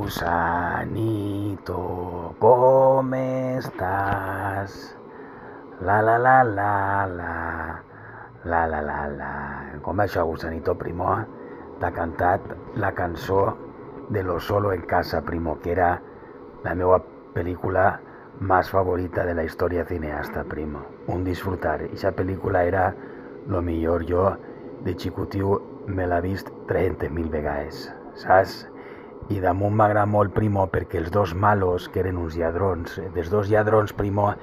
Gusanito, ¿cómo estás? La la la la la la la la la. Com va això, Gusanito, primo? T'ha cantat la cançó de Lo Solo en Casa, primo, que era la meva pel·lícula más favorita de la historia cineasta, primo. Un disfrutar. Esa pel·lícula era lo millor. Jo, de xicotiu, me l'ha vist 300.000 vegades, saps? I damunt m'agrada molt, primo, perquè els dos malos, que eren uns lladrons, dels dos lladrons, primo,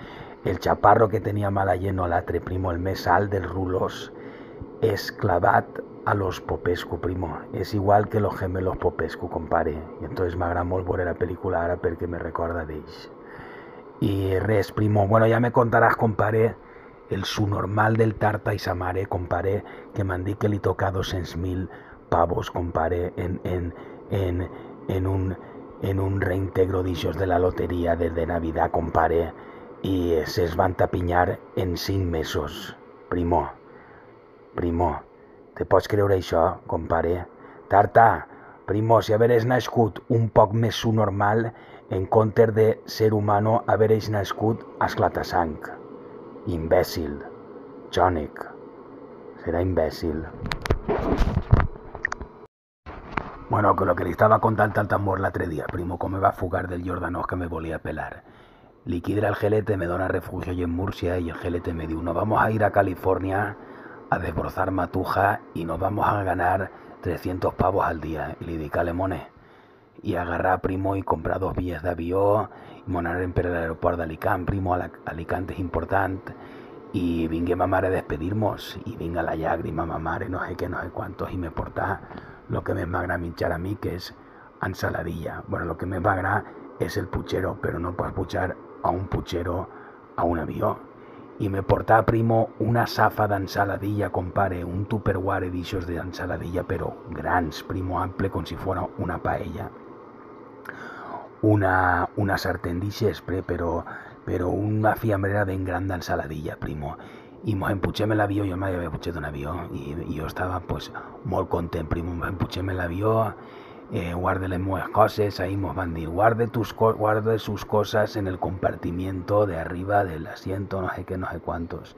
el chaparro que tenia mala lleno, l'altre, primo, el més alt dels rulos, és clavat a los Popescu, primo. És igual que los gemelos Popescu, compare. I entonces m'agrada molt veure la pel·lícula ara perquè me recorda d'ells. I res, primo, bueno, ja me contaràs, compare, el subnormal del Tarta i sa mare, compare, que m'han dit que li toca 200.000 pavos, compare, en un reintegro d'ixos de la loteria de Navidad, compare, i se's van tapinyar en 5 mesos. Primo, te pots creure això, compare? Tarta, primo, si haveres nascut un poc més subnormal, en comptes de ser humano, haveres nascut esclatasang. Imbècil. Jònic. Serà imbècil. Bueno, que lo que le estaba contando al tambor l'altre día, primo, com me va fugar del Jordanós que me volía a pelar. Liquidra el gelete, me dona refugio allí en Murcia y el gelete me diu, nos vamos a ir a California a desbrozar matuja y nos vamos a ganar 300 pavos al día. Y le dic, Alemone, i agarrar, primo, i comprar 2 billets d'avió i m'anar per l'aeroport d'Alicant, primo, Alicant és important, i vingué ma mare a despedir-nos i vinga la llàgrima, ma mare, no sé què, no sé quantos, i me portà lo que més m'agrada menjar a mi, que és ensaladilla. Bueno, lo que més m'agrada és el puchero, però no pots pujar a un puchero a un avió. I me portà, primo, una safa d'ensaladilla, compare, un tupperware d'ixos d'ensaladilla, però grans, primo, ample, com si fos una paella. Una sartén d'ixes, però una fiambrera ben gran d'ensaladilla, primo. I mos emputxem en l'avió, jo mai havia putxat un avió, i jo estava pues, molt content, primo. Mos emputxem en l'avió, guarde les meves coses, ahí mos van dir, guarde sus cosas en el compartimiento de arriba del asiento, no sé qué, no sé cuántos.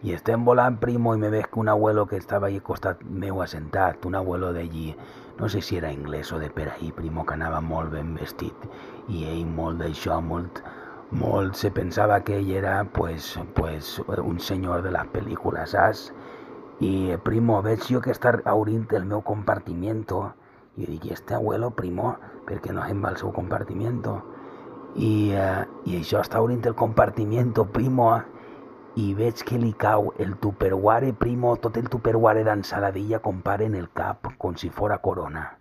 I estem volant, primo, i me ves que un abuelo que estava ahí al costat meu assentat, un abuelo d'allí, no sé si era anglès o de per ahí, primo, que anava molt ben vestit, i ell molt d'això, molt se pensava que ell era pues un senyor de les pel·lícules, saps? I, primo, veig jo que està obrint el meu compartimiento, i dic, i este abuelo, primo, per què no se'n va al seu compartimiento? I això està obrint el compartimiento, primo, i veig que li cau el tupperware, primo, tot el tupperware d'ensaladilla, compare, en el cap, com si fora corona.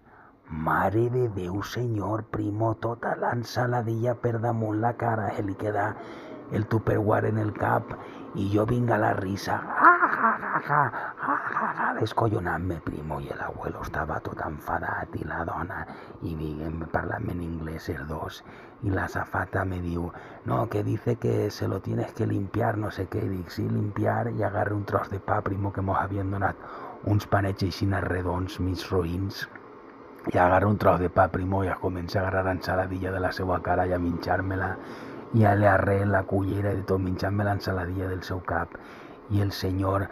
Mare de Déu, senyor, primo, tota l'ensaladilla per damunt la cara, li queda el tupperware en el cap, i jo vinc a la risa, descollonant-me, primo, i l'abuelo estava tot enfadat, i la dona, i parlant en inglès els dos, i la azafata me diu, no, que dice que se lo tienes que limpiar, no sé què, i dic, sí, limpiar, i agarre un tros de pa, primo, que mos havien donat uns panets aixina redons, mig roïns, i agarra un tros de pa, primo, i comença a agarrar ensaladilla de la seva cara i a minxar-me-la, i a l'arre la cullera i de tot, minxant-me l'ensaladilla del seu cap. I el senyor,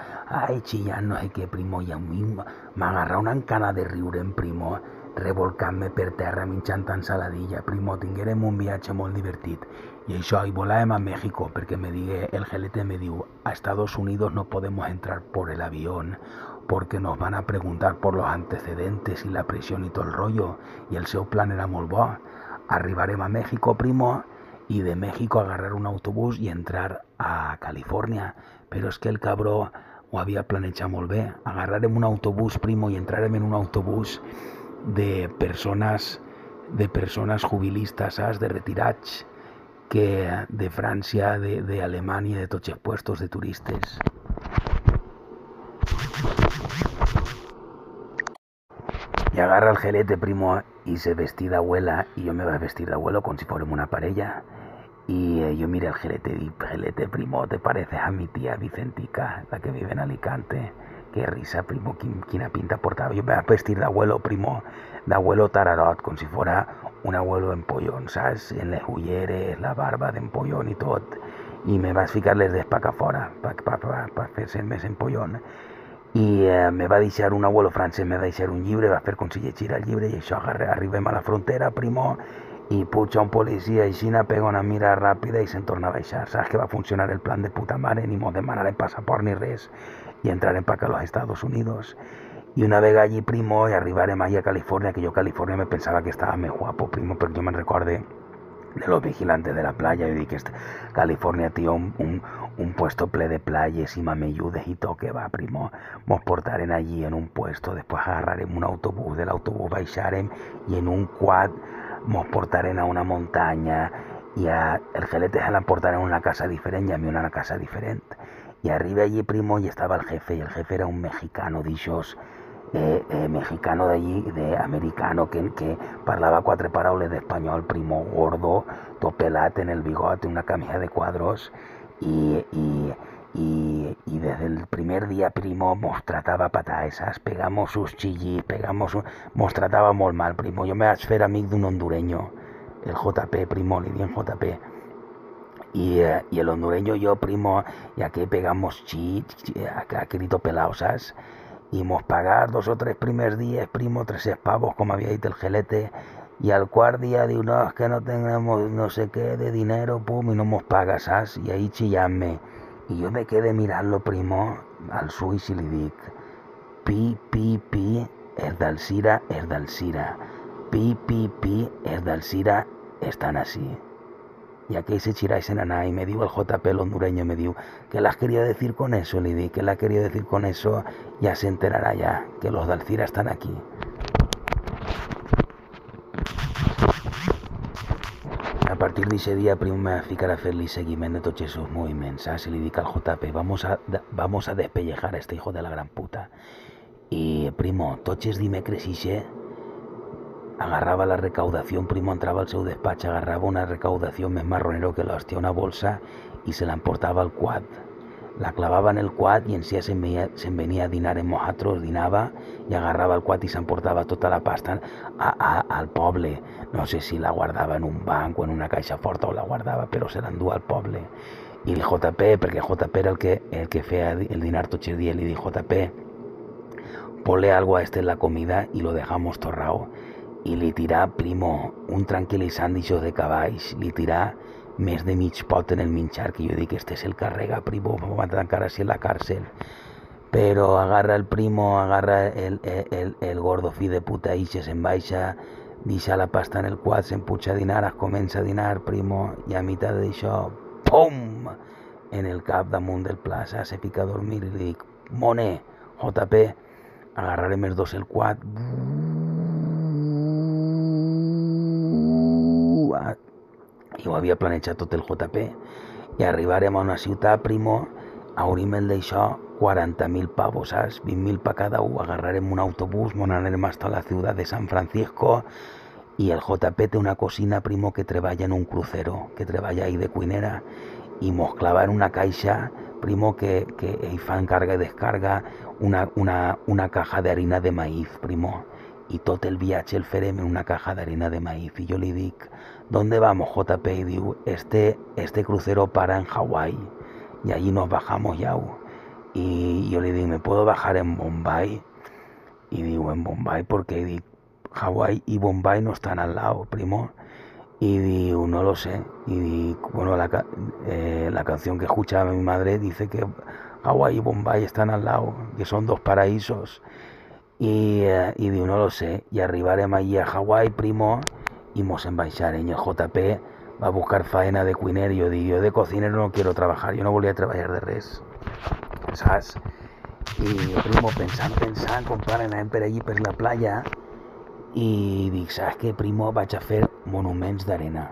xillant, no sé què, primo, i a mi m'agarra una encana de riure, primo, revolcant-me per terra, minxant ensaladilla, primo, tinguérem un viatge molt divertit. I això, i volàvem a México, perquè me digué, el gelete me diu, a Estados Unidos no podemos entrar por el avión, porque nos van a preguntar por los antecedentes y la presión y todo el rollo, i el seu plan era molt bo. Arribarem a México, primo, i de México agarrar un autobús i entrar a Califòrnia. Però és que el cabró ho havia planejat molt bé. Agarrarem un autobús, primo, i entrarem en un autobús de persones jubilistes, saps? De retirats, que de França, d'Alemanya, de tots els puestos de turistes. I agarra el gelete, primo, i se vestí d'abuela, i jo me vaig vestir d'abuelo com si fórem una parella. Y yo miré al gelete y dije, gelete, primo, ¿te pareces a mi tía Vicentica, la que vive en Alicante? Qué risa, primo, quina pinta portava. Jo me vaig vestir d'abuelo, primo, d'abuelo tararot, com si fora un abuelo empollón, saps? En les ulleres, la barba d'empollón i tot. I me vaig ficar les dents pa fora, per fer-se més empollón. I me va deixar un abuelo francès, me va deixar un llibre, va fer com si llegiera el llibre i això, arribem a la frontera, primo, i puja un policia i Xina pega una mira ràpida i se'n torna a baixar. Saps que va funcionar el plan de puta mare, ni mos demanarem passaport ni res, i entrarem pa acá a los Estados Unidos. Y una vez allí, primo, y arribarem allí a California, que yo California me pensaba que estaba más guapo, primo, pero yo me recordé de los vigilantes de la playa y dije que California, tío, un puesto ple de playas y mamelludes y todo que va, primo. Nos portarem allí en un puesto, después agarrarem un autobús, del autobús baixarem y en un quad nos portarem a una montaña y el gelete se l'emportarem a una casa diferente y a mí una casa diferente. Y arriba allí, primo, y estaba el jefe, y el jefe era un mexicano d'ixos, mexicano d'allí, americano, que parlava 4 paraules d'espanyol, primo, gordo, tot pelat en el bigote, una camisa de cuadros, y desde el primer día, primo, mos tratava pataesas, pegamos sus chillis, mos tratava molt mal, primo. Jo me vaig fer amic d'un hondureño, el JP, primo, li diem JP. Y el hondureño yo, primo, ya que pegamos a grito pelado, ¿sabes? Y mos pagar 2 o 3 primeros días, primo, 13 pavos, como había dicho el gelete, y al cuarto día digo, no, es que no tenemos no sé qué de dinero, pum, y no mos pagas, ¿sabes? Y ahí chillarme. Y yo me quedé mirarlo, primo, al suís y le dic, pi, es d'Alcira, pi, es d'Alcira, están así. Y aquí se chiráis en anar y me dijo el JP, el hondureño, me dijo, ¿qué le has querido decir con eso? Le di, ¿qué le ha querido decir con eso? Ya se enterará ya, que los de Alcira están aquí. A partir de ese día, primo, me va a ficar a hacerle seguimiento de todos esos movimientos, ¿sabes? Y le dic al JP, vamos a despellejar a este hijo de la gran puta. Y, primo, toches dimecres ixe, agarraba la recaudación, primo, entraba al seu despatx, agarraba una recaudación més marronero que l'hòstia, una bolsa, y se la emportava al quad. La clavava en el quad i en si se'n venia a dinar amb nosaltres, dinava i agarrava el quad i s'emportava tota la pasta al poble. No sé si la guardava en un banc o en una caixa forta o la guardava, però se l'endua al poble. I el JP, perquè JP era el que feia el dinar tots els dies, li dic, JP, ponle algo a este en la comida y lo dejamos torrao. I li tirà, primo, un tranquil·litzant d'això de cavalls, li tirà més de mig pot en el menjar, que jo dic, este és el carrega, primo, va tancar així en la càrcel. Però agarra el primo, agarra el gordo fi de puta ixe, se'n baixa, deixa la pasta en el quad, se'n puja a dinar, es comença a dinar, primo, i a mitad d'això, pum, en el cap damunt del plaça, se fica a dormir i li dic, Mone, JP, agarrarem els dos el quad, i ho havia planejat tot el JP, i arribarem a una ciutat, primo, hauríem el d'això 40.000 pavos, saps? 20.000 per cada un, agarrarem un autobús, anarem hasta la ciutat de San Francisco, i el JP té una cocina, primo, que treballa en un crucero, que treballa ahí de cuinera, i mos clava en una caixa, primo, que ell fan carga i descarga, una caja de harina de maíz, primo, y tot el viatge el farem en una caja de harina de maíz. Y yo le dic, ¿dónde vamos, JP? Y digo, este crucero para en Hawái, y allí nos bajamos ya. Y yo le digo, ¿me puedo bajar en Bombay? Y digo, ¿en Bombay? Porque digo, Hawái y Bombay no están al lado, primo. Y digo, no lo sé. Y digo, bueno, la canción que escuchaba mi madre dice que Hawái y Bombay están al lado, que son 2 paraísos. Y digo, no lo sé. Y arribarem allí a Hawái, primo, y mos en baixarem. Y el JP va a buscar faena de cuiner. Y yo digo, yo de cocinero no quiero trabajar, yo no volia treballar de res, saps? I, primo, pensant, compadre, anàvem per allí per la playa, i dic, saps què, primo? Vaig a fer monuments d'arena,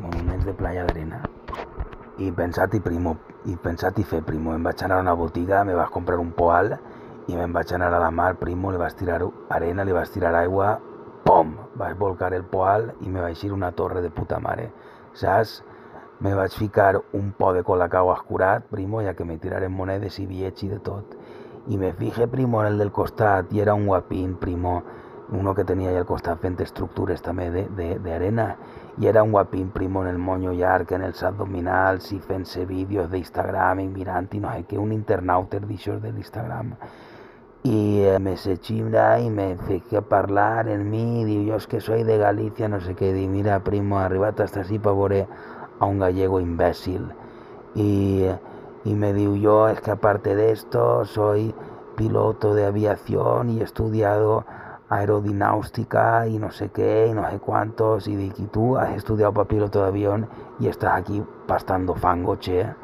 monuments de playa d'arena. I pensat i fer, primo, em vaig anar a una botiga, me vaig comprar un poal, i me'n vaig anar a la mar, primo, li vaig tirar arena, li vaig tirar aigua, pom, vaig volcar el poal i me vaig ir una torre de puta mare, saps? Me vaig ficar un po de colacao escurat, primo, ja que me tiraren monedes i bitllets i de tot. I me fije, primo, en el del costat, i era un guapín, primo, uno que tenia ja al costat fent estructures també d'arena, i era un guapín, primo, en el moño llarg, en els abdominals, i fent-se vídeos d'Instagram i mirant, i no sé què, un internauter d'aixòs de l'Instagram. Y me se chimra y me fijé a hablar en mí, digo, yo es que soy de Galicia, no sé qué, digo, mira, primo, arribate hasta así para ver a un gallego imbécil. Y, y me digo, yo es que aparte de esto, soy piloto de aviación y he estudiado aerodináustica y no sé qué, y no sé cuántos, y digo, ¿y tú has estudiado para piloto de avión y estás aquí pastando fango, che?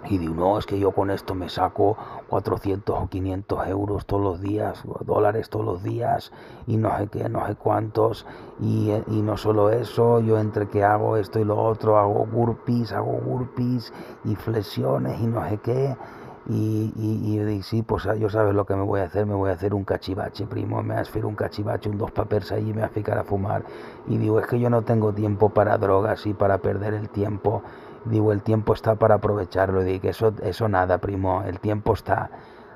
Y digo, no, es que yo con esto me saco 400 o 500 euros todos los días, dólares todos los días, y no sé qué, no sé cuántos, y no solo eso, yo entre que hago esto y lo otro, hago burpees y flexiones y no sé qué, y yo digo, sí, pues yo sabes lo que me voy a hacer un cachivache, primo, me voy a hacer un cachivache, un dos papers ahí y me voy a ficar a fumar. Y digo, es que yo no tengo tiempo para drogas y para perder el tiempo. Digo, el tiempo está para aprovecharlo. Digo, eso nada, primo, el tiempo está.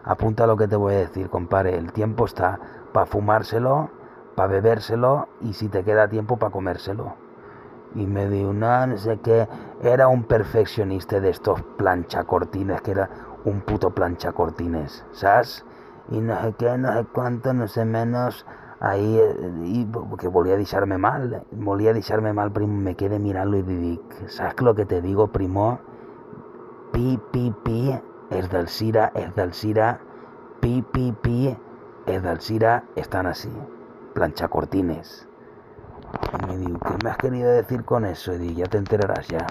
Apunta lo que te voy a decir, compadre, el tiempo está para fumárselo, para bebérselo y si te queda tiempo para comérselo. Y me dijo, no sé qué, era un perfeccionista de estos planchacortines, que era un puto planchacortines, ¿sabes? Y no sé qué, no sé cuánto, no sé menos, ahí, y que volvía a deixar-me mal, primo, me quedé mirant-lo i dic, saps lo que te digo, primo? Pi, és del Cira, pi, és del Cira, están así, planchacortines. Y me digo, ¿qué me has querido decir con eso? Y digo, ya te enterarás ya.